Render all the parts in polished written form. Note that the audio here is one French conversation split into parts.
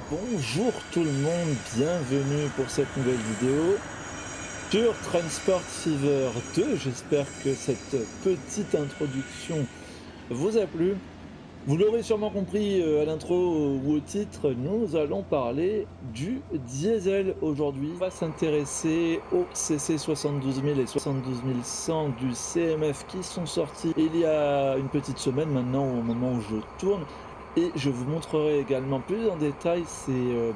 Bonjour tout le monde, bienvenue pour cette nouvelle vidéo sur Transport Fever 2. J'espère que cette petite introduction vous a plu. Vous l'aurez sûrement compris à l'intro ou au titre, nous allons parler du diesel aujourd'hui. On va s'intéresser au CC 72000 et 72100 du CMF qui sont sortis il y a une petite semaine maintenant au moment où je tourne. Et je vous montrerai également plus en détail ces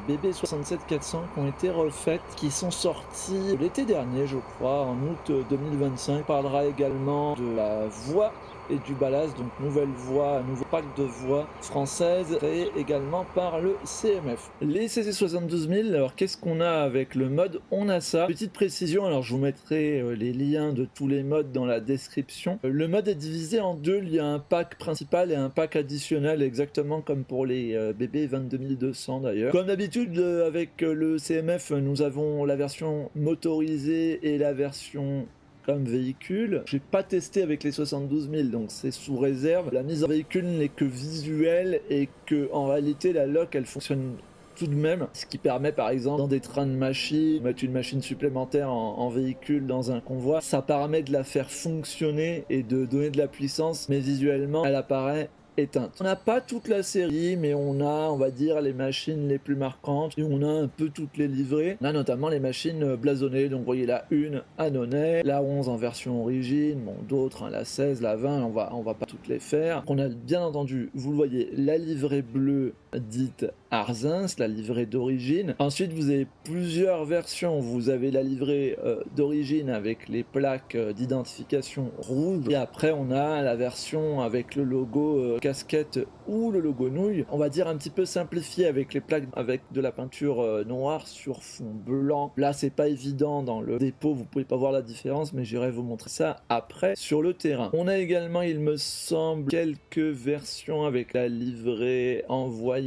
BB 67400 qui ont été refaites, qui sont sortis l'été dernier je crois, en août 2025. On parlera également de la voie et du ballast, donc nouvelle voie, un nouveau pack de voies françaises créé également par le CMF. Les CC72000, alors qu'est-ce qu'on a avec le mode? On a ça. Petite précision, alors je vous mettrai les liens de tous les modes dans la description. Le mode est divisé en deux, il y a un pack principal et un pack additionnel, exactement comme pour les BB 22200 d'ailleurs. Comme d'habitude avec le CMF, nous avons la version motorisée et la version comme véhicule. J'ai pas testé avec les 72 000, donc c'est sous réserve. La mise en véhicule n'est que visuelle et que en réalité la lock elle fonctionne tout de même, ce qui permet par exemple dans des trains de machines, mettre une machine supplémentaire en véhicule dans un convoi, ça permet de la faire fonctionner et de donner de la puissance, mais visuellement elle apparaît éteinte. On n'a pas toute la série, mais on a, on va dire, les machines les plus marquantes, et on a un peu toutes les livrées. On a notamment les machines blasonnées, donc vous voyez la 1 Annonay, la 11 en version origine, bon d'autres, hein, la 16, la 20, on va pas toutes les faire. On a bien entendu, vous le voyez, la livrée bleue dite Arzins, la livrée d'origine. Ensuite, vous avez plusieurs versions. Vous avez la livrée d'origine avec les plaques d'identification rouges. Et après, on a la version avec le logo casquette ou le logo nouille. On va dire un petit peu simplifié avec les plaques avec de la peinture noire sur fond blanc. Là, c'est pas évident dans le dépôt. Vous pouvez pas voir la différence, mais j'irai vous montrer ça après sur le terrain. On a également, il me semble, quelques versions avec la livrée en voyage.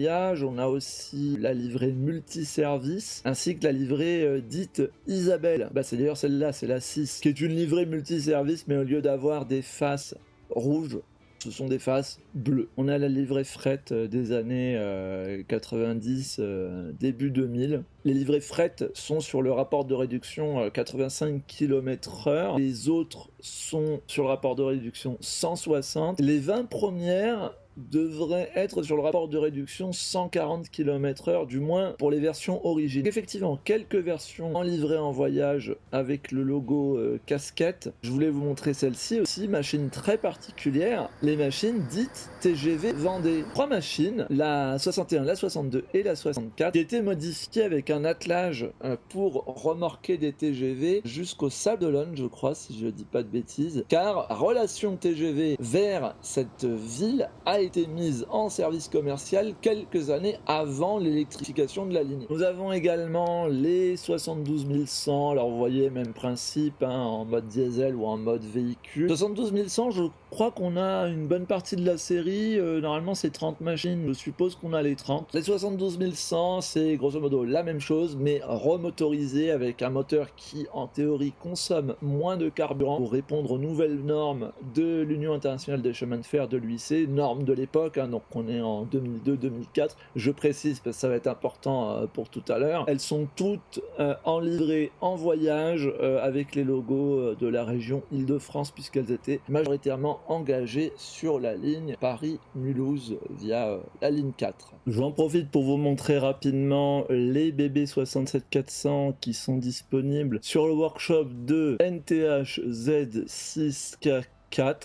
On a aussi la livrée multiservice, ainsi que la livrée dite Isabelle. Bah, c'est d'ailleurs celle-là, c'est la 6, qui est une livrée multiservice, mais au lieu d'avoir des faces rouges, ce sont des faces bleues. On a la livrée fret des années 90, début 2000. Les livrées fret sont sur le rapport de réduction 85 km/h. Les autres sont sur le rapport de réduction 160. Les 20 premières devrait être sur le rapport de réduction 140 km/h, du moins pour les versions origines. Effectivement, quelques versions en livrée en voyage avec le logo casquette. Je voulais vous montrer celle-ci aussi, machine très particulière, les machines dites TGV Vendée. Trois machines, la 61, la 62 et la 64, qui étaient modifiées avec un attelage pour remorquer des TGV jusqu'au Sable d'Olonne, je crois, si je dis pas de bêtises, car relation TGV vers cette ville a été mise en service commercial quelques années avant l'électrification de la ligne. Nous avons également les 72 100, alors vous voyez, même principe, hein, en mode diesel ou en mode véhicule. 72 100, je crois qu'on a une bonne partie de la série, normalement c'est 30 machines, je suppose qu'on a les 30. Les 72 100, c'est grosso modo la même chose, mais remotorisé avec un moteur qui en théorie consomme moins de carburant pour répondre aux nouvelles normes de l'Union internationale des chemins de fer, de l'UIC, normes de l'époque, hein, donc on est en 2002-2004, je précise parce que ça va être important pour tout à l'heure. Elles sont toutes en livrée en voyage avec les logos de la région Île-de-France, puisqu'elles étaient majoritairement engagées sur la ligne Paris-Mulhouse via la ligne 4. J'en profite pour vous montrer rapidement les BB 67400 qui sont disponibles sur le workshop de NTH Z6K4.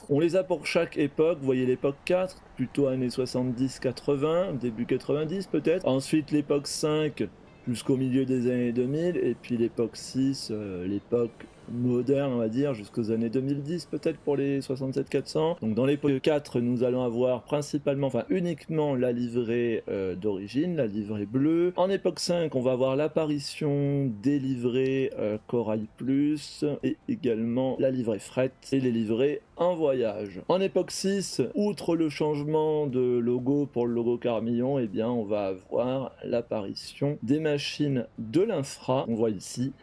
On les a pour chaque époque, vous voyez l'époque 4, plutôt années 70-80, début 90 peut-être. Ensuite l'époque 5 jusqu'au milieu des années 2000, et puis l'époque 6, l'époque moderne on va dire, jusqu'aux années 2010 peut-être pour les 67-400. Donc dans l'époque 4, nous allons avoir principalement, enfin uniquement la livrée d'origine, la livrée bleue. En époque 5, on va avoir l'apparition des livrées Corail Plus, et également la livrée fret et les livrées en voyage. En époque 6, outre le changement de logo pour le logo Carmillon, eh bien on va avoir l'apparition des machines de l'infra, on voit ici,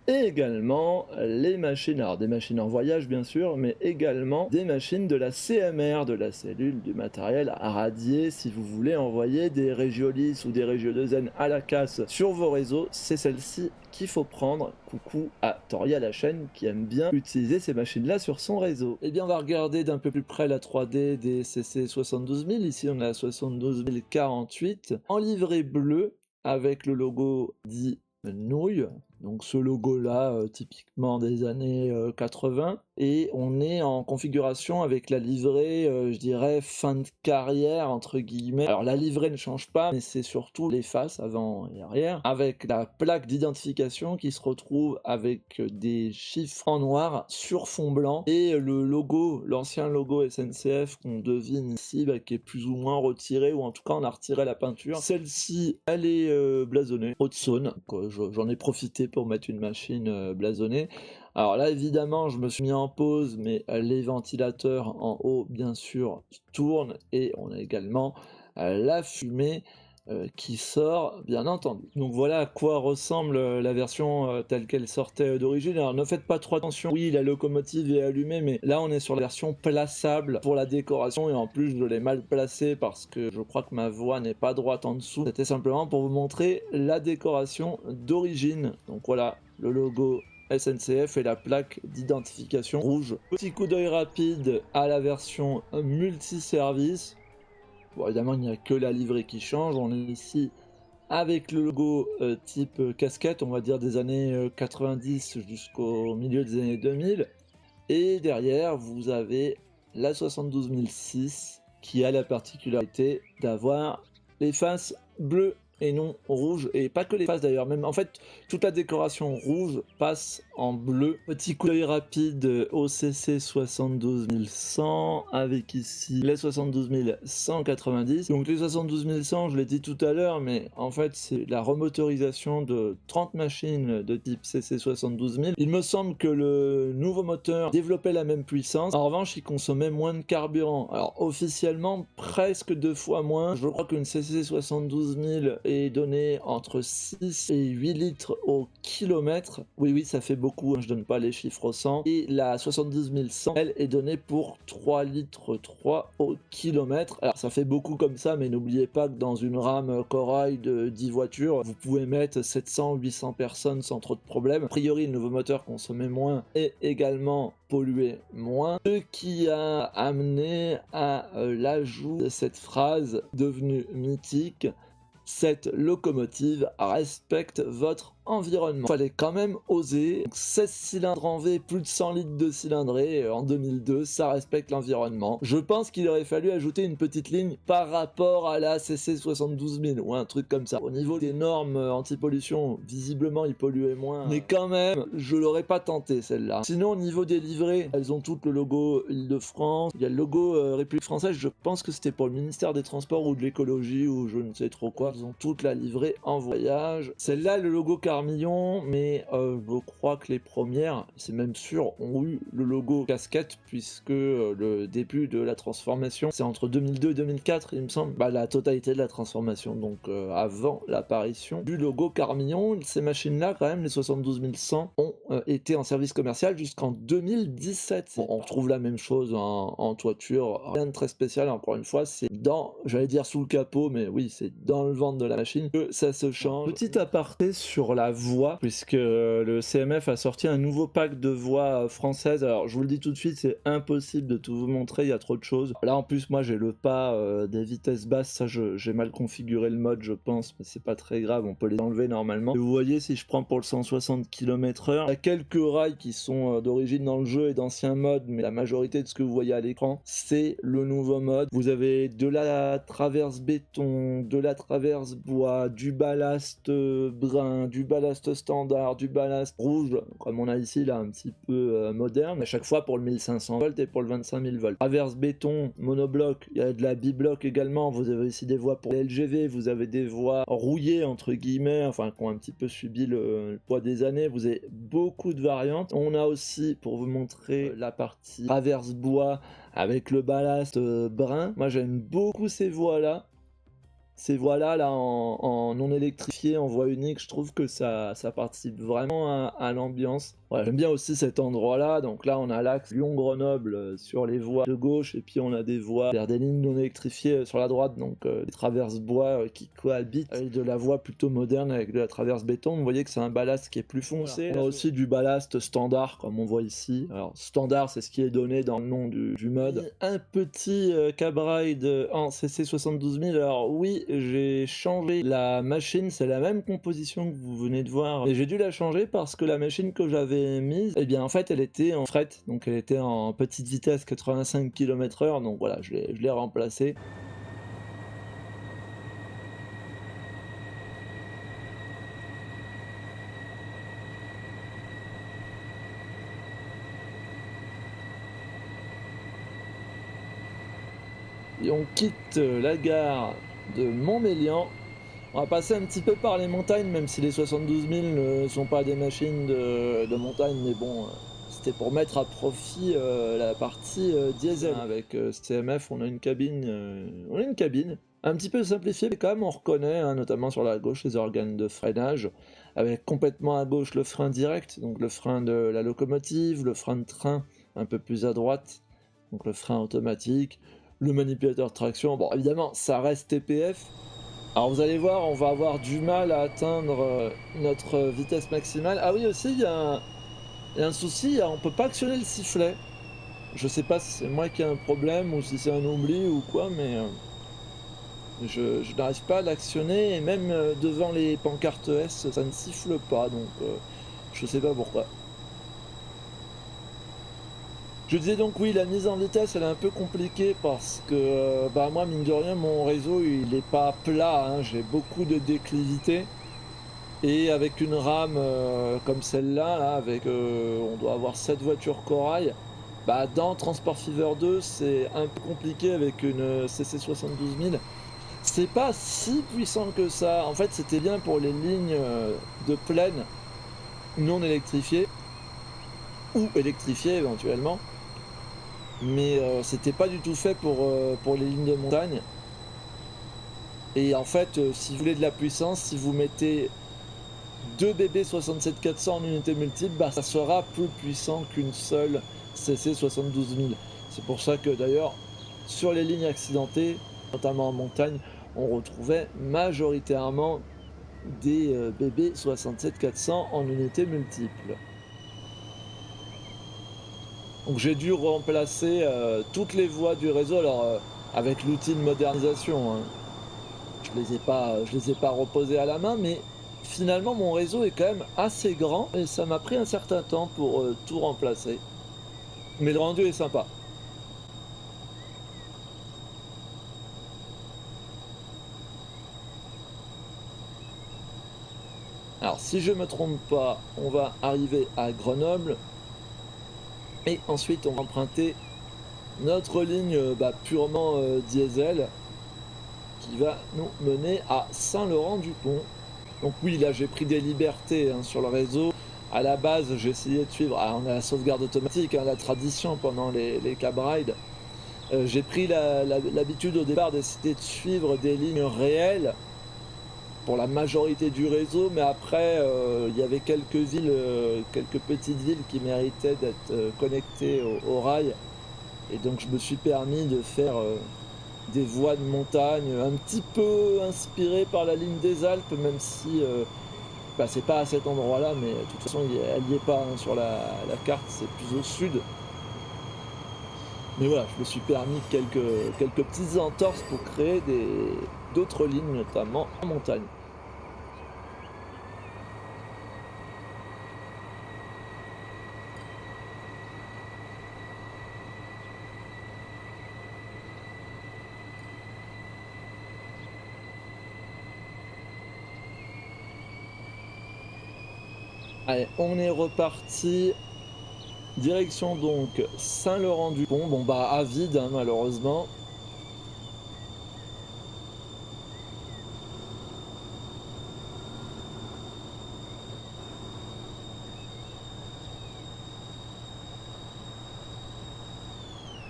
et également les machines, alors des machines en voyage bien sûr, mais également des machines de la CMR, de la cellule du matériel à radier. Si vous voulez envoyer des Regiolis ou des Regio 2N à la casse sur vos réseaux, c'est celle-ci qu'il faut prendre. Coucou à Toria la chaîne qui aime bien utiliser ces machines-là sur son réseau. Et bien on va regarder d'un peu plus près la 3D des CC 72000. Ici on a la 72048 en livrée bleue avec le logo dit nouille, donc ce logo là typiquement des années 80, et on est en configuration avec la livrée je dirais fin de carrière entre guillemets. Alors la livrée ne change pas, mais c'est surtout les faces avant et arrière, avec la plaque d'identification qui se retrouve avec des chiffres en noir sur fond blanc, et le logo, l'ancien logo SNCF qu'on devine ici, qui est plus ou moins retiré, ou en tout cas on a retiré la peinture. Celle-ci elle est blasonnée Haute-Saône, j'en ai profité pour mettre une machine blasonnée. Alors là évidemment je me suis mis en pause, mais les ventilateurs en haut bien sûr tournent, et on a également la fumée qui sort bien entendu. Donc voilà à quoi ressemble la version telle qu'elle sortait d'origine. Alors ne faites pas trop attention, oui la locomotive est allumée, mais là on est sur la version plaçable pour la décoration, et en plus je l'ai mal placée parce que je crois que ma voie n'est pas droite en dessous. C'était simplement pour vous montrer la décoration d'origine. Donc voilà le logo SNCF et la plaque d'identification rouge. Petit coup d'œil rapide à la version multiservice. Bon, évidemment, il n'y a que la livrée qui change. On est ici avec le logo type casquette, on va dire des années 90 jusqu'au milieu des années 2000. Et derrière, vous avez la 72006 qui a la particularité d'avoir les faces bleues et non rouge, et pas que les faces d'ailleurs, même en fait toute la décoration rouge passe en bleu. Petit coup d'œil rapide au CC 72100 avec ici les 72190. Donc les 72100, je l'ai dit tout à l'heure, mais en fait c'est la remotorisation de 30 machines de type CC 72000. Il me semble que le nouveau moteur développait la même puissance, en revanche il consommait moins de carburant. Alors officiellement presque 2 fois moins. Je crois qu'une CC 72000 est donné entre 6 et 8 litres au kilomètre. Oui, ça fait beaucoup, hein, je donne pas les chiffres au 100. Et la 70100, elle, est donnée pour 3 litres 3 au kilomètre. Alors ça fait beaucoup comme ça, mais n'oubliez pas que dans une rame corail de 10 voitures, vous pouvez mettre 700-800 personnes sans trop de problème. A priori, le nouveau moteur consommait moins et également polluait moins, ce qui a amené à l'ajout de cette phrase devenue mythique: cette locomotive respecte votre environnement. Fallait quand même oser. 16 cylindres en V, plus de 100 litres de cylindrée en 2002, ça respecte l'environnement. Je pense qu'il aurait fallu ajouter une petite ligne par rapport à la CC 72000 ou un truc comme ça. Au niveau des normes anti-pollution, visiblement il polluait moins, mais quand même, je l'aurais pas tenté celle-là. Sinon au niveau des livrées, elles ont toutes le logo Île-de-France, il y a le logo République française, je pense que c'était pour le ministère des Transports ou de l'écologie ou je ne sais trop quoi. Elles ont toute la livrée en voyage. Celle-là, le logo Carmillon, mais je crois que les premières, c'est même sûr, ont eu le logo casquette, puisque le début de la transformation, c'est entre 2002 et 2004, il me semble, la totalité de la transformation, donc avant l'apparition du logo Carmillon. Ces machines-là, quand même, les 72100, ont été en service commercial jusqu'en 2017. Bon, on retrouve la même chose en toiture, rien de très spécial, encore une fois, c'est dans, j'allais dire sous le capot, mais oui, c'est dans le ventre de la machine que ça se change. Petit aparté sur la voix, puisque le CMF a sorti un nouveau pack de voix françaises. Alors je vous le dis tout de suite, c'est impossible de tout vous montrer, il y a trop de choses. Là en plus moi j'ai le pas des vitesses basses, ça j'ai mal configuré le mode je pense, mais c'est pas très grave, on peut les enlever normalement. Et vous voyez, si je prends pour le 160 km/h, il y a quelques rails qui sont d'origine dans le jeu et d'anciens modes, mais la majorité de ce que vous voyez à l'écran, c'est le nouveau mode. Vous avez de la traverse béton, de la traverse bois, du ballast brun, du ballast standard, du ballast rouge, comme on a ici là, un petit peu moderne, à chaque fois pour le 1500 volts et pour le 25 000 volts. Traverse béton, monobloc, il y a de la bibloc également, vous avez ici des voies pour les LGV, vous avez des voies rouillées entre guillemets, enfin qui ont un petit peu subi le poids des années, vous avez beaucoup de variantes. On a aussi, pour vous montrer la partie traverse bois avec le ballast brun, moi j'aime beaucoup ces voies là. Ces voies-là, là, en non électrifié, en voie unique, je trouve que ça participe vraiment à l'ambiance. Ouais, j'aime bien aussi cet endroit-là. Donc là, on a l'axe Lyon-Grenoble sur les voies de gauche, et puis on a des voies vers des lignes non électrifiées sur la droite, donc des traverses bois qui cohabitent avec de la voie plutôt moderne avec de la traverse béton. Vous voyez que c'est un ballast qui est plus foncé. Voilà. On a aussi du ballast standard, comme on voit ici. Alors, standard, c'est ce qui est donné dans le nom du mode. Un petit Cabride en CC 72 000. Alors oui, j'ai changé la machine, c'est la même composition que vous venez de voir, mais j'ai dû la changer parce que la machine que j'avais mise, eh bien en fait elle était en fret, donc elle était en petite vitesse 85 km/h, donc voilà, je l'ai remplacée. Et on quitte la gare de Montmélian. On va passer un petit peu par les montagnes, même si les 72 000 ne sont pas des machines de montagne, mais bon, c'était pour mettre à profit la partie diesel. Avec CMF, on a une cabine un petit peu simplifiée, mais quand même on reconnaît, hein, notamment sur la gauche, les organes de freinage, avec complètement à gauche le frein direct, donc le frein de la locomotive, le frein de train un peu plus à droite, donc le frein automatique, le manipulateur de traction. Bon, évidemment, ça reste TPF. Alors vous allez voir, on va avoir du mal à atteindre notre vitesse maximale. Ah oui, aussi, il y a un souci, on peut pas actionner le sifflet. Je sais pas si c'est moi qui ai un problème ou si c'est un oubli ou quoi, mais je n'arrive pas à l'actionner, et même devant les pancartes S, ça ne siffle pas, donc je sais pas pourquoi. Je disais donc oui, la mise en vitesse elle est un peu compliquée parce que bah moi mine de rien mon réseau il est pas plat, hein, j'ai beaucoup de déclivité, et avec une rame comme celle-là, là, avec on doit avoir 7 voitures corail, bah dans Transport Fever 2 c'est un peu compliqué avec une CC 72 000. C'est pas si puissant que ça, en fait c'était bien pour les lignes de plaine non électrifiées ou électrifiées éventuellement. Mais c'était pas du tout fait pour les lignes de montagne. Et en fait, si vous voulez de la puissance, si vous mettez 2 BB 67400 en unité multiple, bah, ça sera plus puissant qu'une seule CC 72 000. C'est pour ça que d'ailleurs, sur les lignes accidentées, notamment en montagne, on retrouvait majoritairement des BB 67400 en unité multiple. Donc j'ai dû remplacer toutes les voies du réseau, alors avec l'outil de modernisation, hein. Je les ai pas reposées à la main, mais finalement mon réseau est quand même assez grand et ça m'a pris un certain temps pour tout remplacer. Mais le rendu est sympa. Alors si je me trompe pas, on va arriver à Grenoble et ensuite on va emprunter notre ligne purement diesel qui va nous mener à Saint-Laurent-du-Pont. Donc oui, là j'ai pris des libertés hein, sur le réseau. À la base, j'ai essayé de suivre, on a la sauvegarde automatique, hein, la tradition pendant les cab rides. J'ai pris l'habitude au départ d'essayer de suivre des lignes réelles pour la majorité du réseau, mais après il y avait quelques villes, quelques petites villes qui méritaient d'être connectées au rail, et donc je me suis permis de faire des voies de montagne un petit peu inspirées par la ligne des Alpes, même si c'est pas à cet endroit-là, mais de toute façon elle n'y est pas hein, sur la carte, c'est plus au sud. Mais voilà, je me suis permis quelques petites entorses pour créer d'autres lignes, notamment en montagne. Allez, on est reparti. Direction donc Saint-Laurent-du-Pont. Bon bah à vide hein, malheureusement.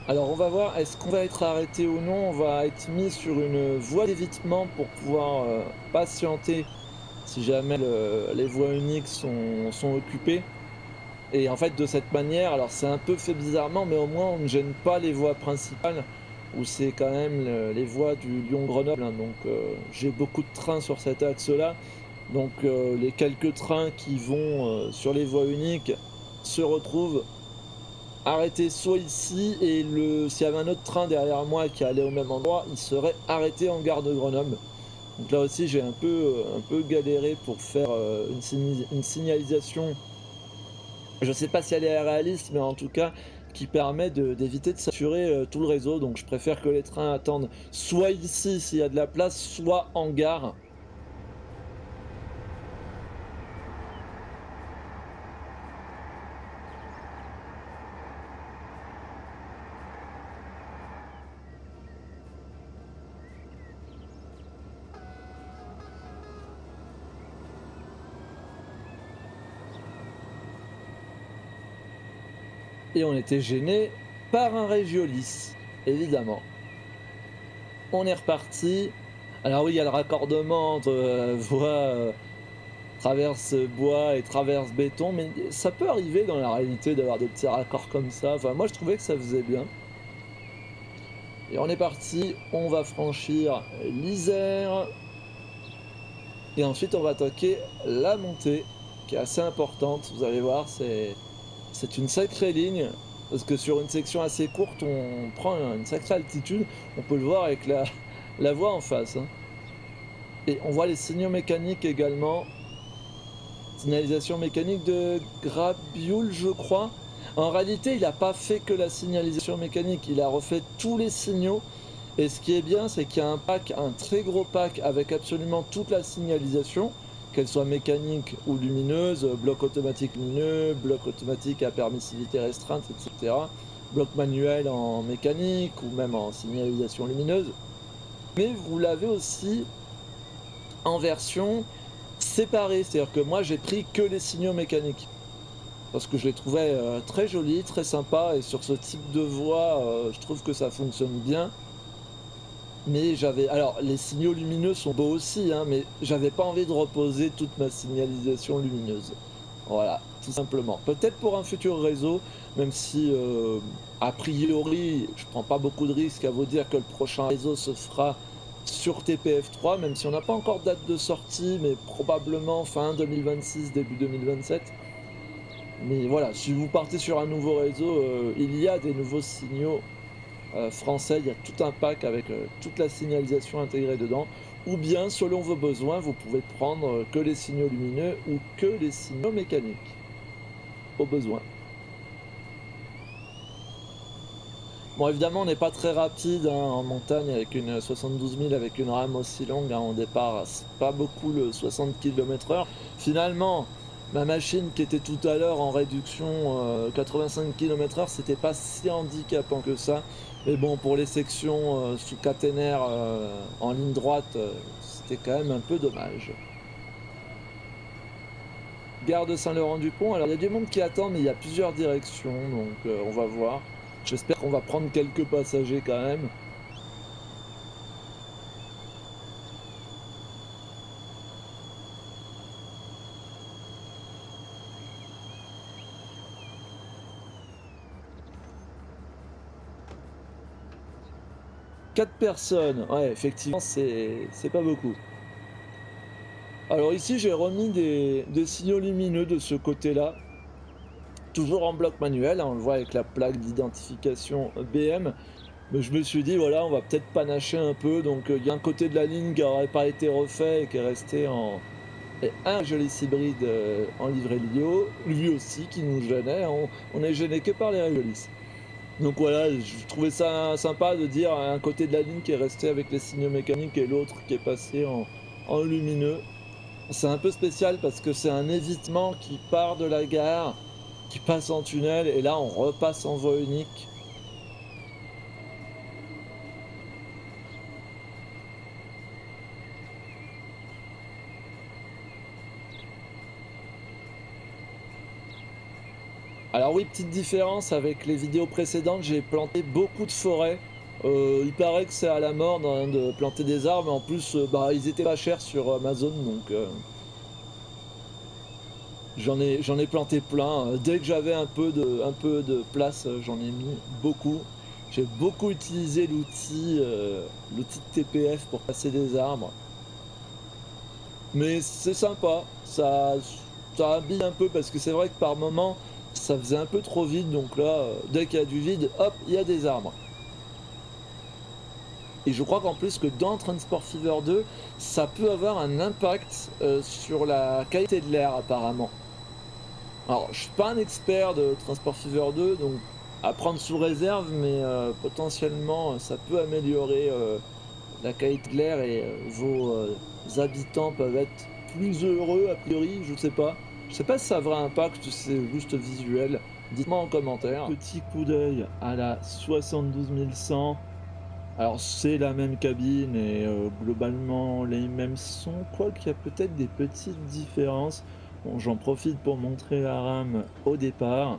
Alors on va voir, est-ce qu'on va être arrêté ou non? On va être mis sur une voie d'évitement pour pouvoir, patienter si jamais les voies uniques sont occupées. Et en fait, de cette manière, alors c'est un peu fait bizarrement, mais au moins on ne gêne pas les voies principales où c'est quand même les voies du Lyon-Grenoble, hein. Donc j'ai beaucoup de trains sur cet axe-là. Donc les quelques trains qui vont sur les voies uniques se retrouvent arrêtés soit ici, et s'il y avait un autre train derrière moi qui allait au même endroit, il serait arrêté en gare de Grenoble. Donc là aussi, j'ai un peu galéré pour faire une signalisation. Je ne sais pas si elle est réaliste, mais en tout cas, qui permet d'éviter de saturer tout le réseau. Donc je préfère que les trains attendent soit ici s'il y a de la place, soit en gare. Et on était gêné par un Régiolis, évidemment. On est reparti. Alors oui, il y a le raccordement entre voie traverse bois et traverse béton, mais ça peut arriver dans la réalité d'avoir des petits raccords comme ça. Enfin, moi, je trouvais que ça faisait bien. Et on est parti, on va franchir l'Isère. Et ensuite, on va attaquer la montée, qui est assez importante. Vous allez voir, c'est une sacrée ligne. Parce que sur une section assez courte, on prend une sacrée altitude. On peut le voir avec la voie en face, hein. Et on voit les signaux mécaniques également. Signalisation mécanique de Grabioul, je crois. En réalité, il n'a pas fait que la signalisation mécanique, il a refait tous les signaux. Et ce qui est bien, c'est qu'il y a un pack, un très gros pack avec absolument toute la signalisation, qu'elle soit mécanique ou lumineuse, bloc automatique lumineux, bloc automatique à permissivité restreinte, etc. Bloc manuel en mécanique ou même en signalisation lumineuse. Mais vous l'avez aussi en version séparée, c'est-à-dire que moi j'ai pris que les signaux mécaniques. Parce que je les trouvais très jolis, très sympas, et sur ce type de voie, je trouve que ça fonctionne bien. Mais alors les signaux lumineux sont beaux aussi, hein, mais j'avais pas envie de reposer toute ma signalisation lumineuse. Voilà, tout simplement. Peut-être pour un futur réseau, même si, a priori, je prends pas beaucoup de risques à vous dire que le prochain réseau se fera sur TPF3, même si on n'a pas encore de date de sortie, mais probablement fin 2026, début 2027. Mais voilà, si vous partez sur un nouveau réseau, il y a des nouveaux signaux français, il y a tout un pack avec toute la signalisation intégrée dedans. Ou bien, selon vos besoins, vous pouvez prendre que les signaux lumineux ou que les signaux mécaniques, au besoin. Bon, évidemment, on n'est pas très rapide, hein, en montagne avec une 72 000 avec une rame aussi longue, hein. Au départ, c'est pas beaucoup le 60 km/h. Finalement, ma machine qui était tout à l'heure en réduction 85 km/h, c'était pas si handicapant que ça. Mais bon, pour les sections sous caténaire en ligne droite, c'était quand même un peu dommage. Gare de Saint-Laurent-du-Pont, alors il y a du monde qui attend, mais il y a plusieurs directions, donc on va voir. J'espère qu'on va prendre quelques passagers quand même. 4 personnes, ouais, effectivement, c'est pas beaucoup. Alors ici, j'ai remis des signaux lumineux de ce côté-là, toujours en bloc manuel, hein, on le voit avec la plaque d'identification BM. Mais je me suis dit, voilà, on va peut-être panacher un peu. Donc il y a un côté de la ligne qui n'aurait pas été refait et qui est resté en. Et un joli hybride en livret Lio, lui aussi qui nous gênait. On est gêné que par les Régiolis. Donc voilà, je trouvais ça sympa de dire un côté de la ligne qui est resté avec les signaux mécaniques et l'autre qui est passé en lumineux. C'est un peu spécial parce que c'est un évitement qui part de la gare, qui passe en tunnel, et là on repasse en voie unique. Alors oui, petite différence avec les vidéos précédentes, j'ai planté beaucoup de forêts. Il paraît que c'est à la mode, hein, de planter des arbres, en plus, bah, ils étaient pas chers sur Amazon, donc j'en ai planté plein. Dès que j'avais un peu de place, j'en ai mis beaucoup. J'ai beaucoup utilisé l'outil de TPF pour passer des arbres. Mais c'est sympa, ça habille un peu parce que c'est vrai que par moment, ça faisait un peu trop vide, donc là, dès qu'il y a du vide, hop, il y a des arbres. Et je crois qu'en plus que dans Transport Fever 2, ça peut avoir un impact, sur la qualité de l'air apparemment. Alors je suis pas un expert de Transport Fever 2, donc à prendre sous réserve, mais potentiellement, ça peut améliorer, la qualité de l'air et vos, habitants peuvent être plus heureux a priori, je sais pas. Je sais pas si ça a un vrai impact ou si c'est juste visuel. Dites-moi en commentaire. Petit coup d'œil à la 72100. Alors c'est la même cabine et globalement les mêmes sons, quoique il y a peut-être des petites différences. Bon, j'en profite pour montrer la RAM au départ.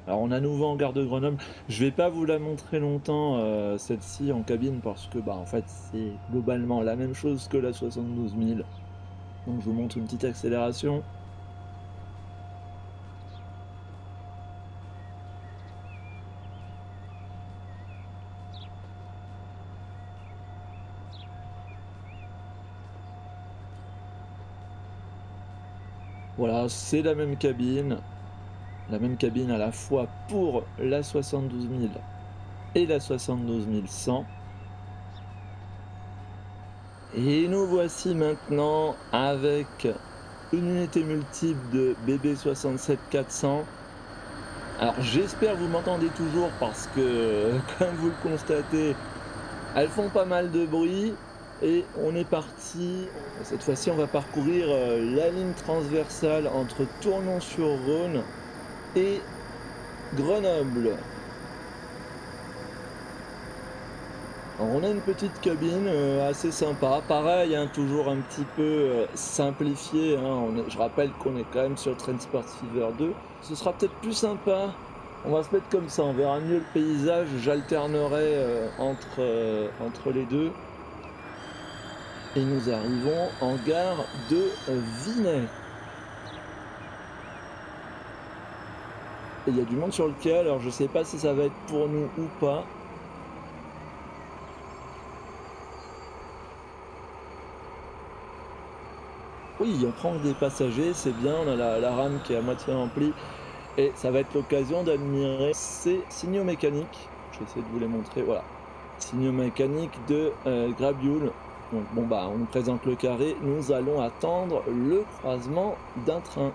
Alors on a nouveau en gare de Grenoble. Je vais pas vous la montrer longtemps, celle-ci en cabine parce que, bah, en fait, c'est globalement la même chose que la 72 000. Donc je vous montre une petite accélération. Voilà, c'est la même cabine à la fois pour la 72 000 et la 72 100. Et nous voici maintenant avec une unité multiple de BB67 400. Alors j'espère que vous m'entendez toujours parce que, comme vous le constatez, elles font pas mal de bruit. Et on est parti. Cette fois-ci, on va parcourir la ligne transversale entre Tournon-sur-Rhône et Grenoble. Alors, on a une petite cabine assez sympa, pareil, hein, toujours un petit peu simplifié, hein, je rappelle qu'on est quand même sur Transport Fever 2. Ce sera peut-être plus sympa, on va se mettre comme ça, on verra mieux le paysage, j'alternerai entre les deux. Et nous arrivons en gare de Vinay. Et il y a du monde sur le quai, alors je sais pas si ça va être pour nous ou pas. Oui, on prend des passagers, c'est bien, on a la rame qui est à moitié remplie. Et ça va être l'occasion d'admirer ces signaux mécaniques. Je vais essayer de vous les montrer, voilà. Signaux mécaniques de Grabiul. Donc bon bah on nous présente le carré, nous allons attendre le croisement d'un train.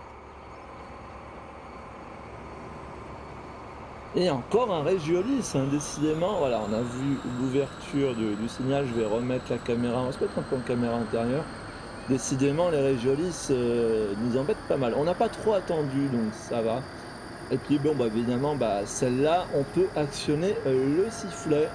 Et encore un Régiolis, hein, décidément, voilà, on a vu l'ouverture du signal, je vais remettre la caméra, on va se mettre un peu en caméra intérieure. Décidément les Régiolis nous embêtent pas mal. On n'a pas trop attendu donc ça va. Et puis bon bah évidemment bah celle-là on peut actionner le sifflet.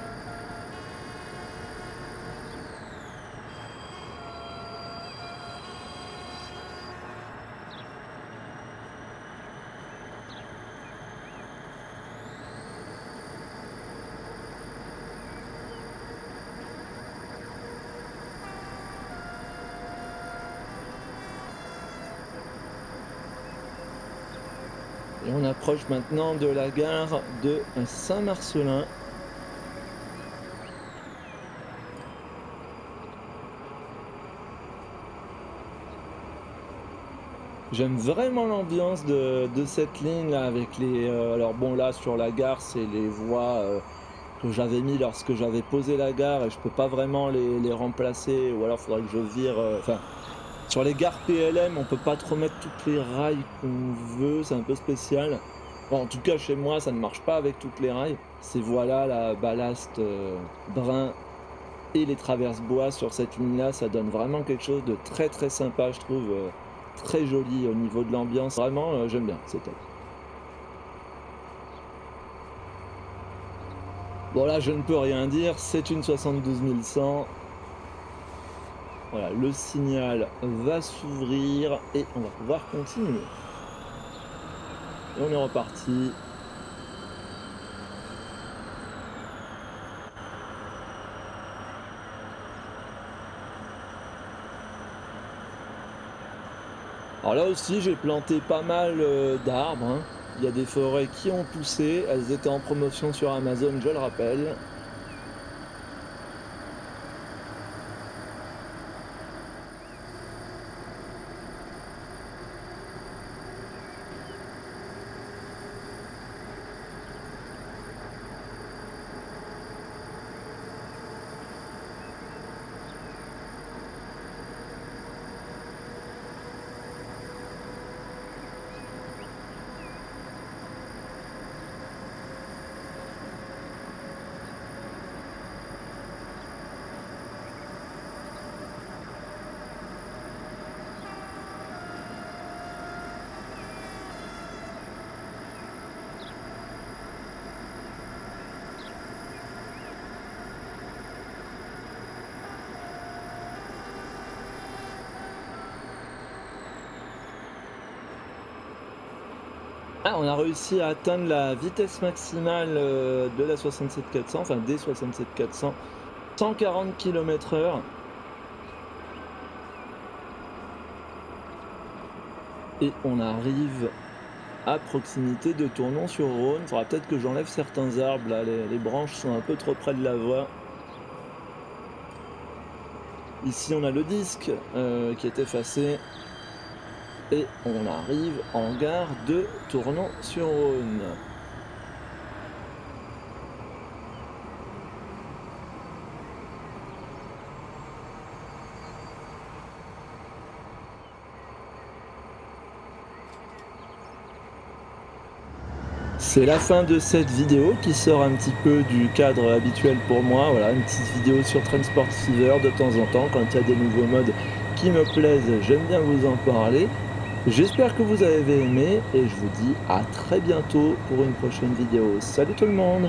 Et on approche maintenant de la gare de Saint-Marcellin. J'aime vraiment l'ambiance de cette ligne là avec les. Alors bon là sur la gare c'est les voies que j'avais mis lorsque j'avais posé la gare et je peux pas vraiment les remplacer ou alors faudrait que je vire. Enfin sur les gares PLM on peut pas trop mettre toutes les rails qu'on veut, c'est un peu spécial. Bon, en tout cas chez moi ça ne marche pas avec toutes les rails. Ces voies là, la ballast brun et les traverses bois sur cette ligne là, ça donne vraiment quelque chose de très très sympa je trouve. Très joli au niveau de l'ambiance, vraiment j'aime bien, c'est top. Bon là je ne peux rien dire, c'est une 72100. Voilà, le signal va s'ouvrir et on va pouvoir continuer. Et on est reparti. Alors là aussi, j'ai planté pas mal, d'arbres, hein. Il y a des forêts qui ont poussé, elles étaient en promotion sur Amazon, je le rappelle. Ah, on a réussi à atteindre la vitesse maximale, de la 67 400, enfin des 67 400, 140 km/h et on arrive à proximité de Tournon-sur-Rhône. Faudra peut-être que j'enlève certains arbres là, les branches sont un peu trop près de la voie. Ici, on a le disque, qui est effacé et on arrive en gare de Tournon-sur-Rhône. C'est la fin de cette vidéo qui sort un petit peu du cadre habituel pour moi. Voilà, une petite vidéo sur Transport Fever de temps en temps. Quand il y a des nouveaux modes qui me plaisent, j'aime bien vous en parler. J'espère que vous avez aimé et je vous dis à très bientôt pour une prochaine vidéo. Salut tout le monde!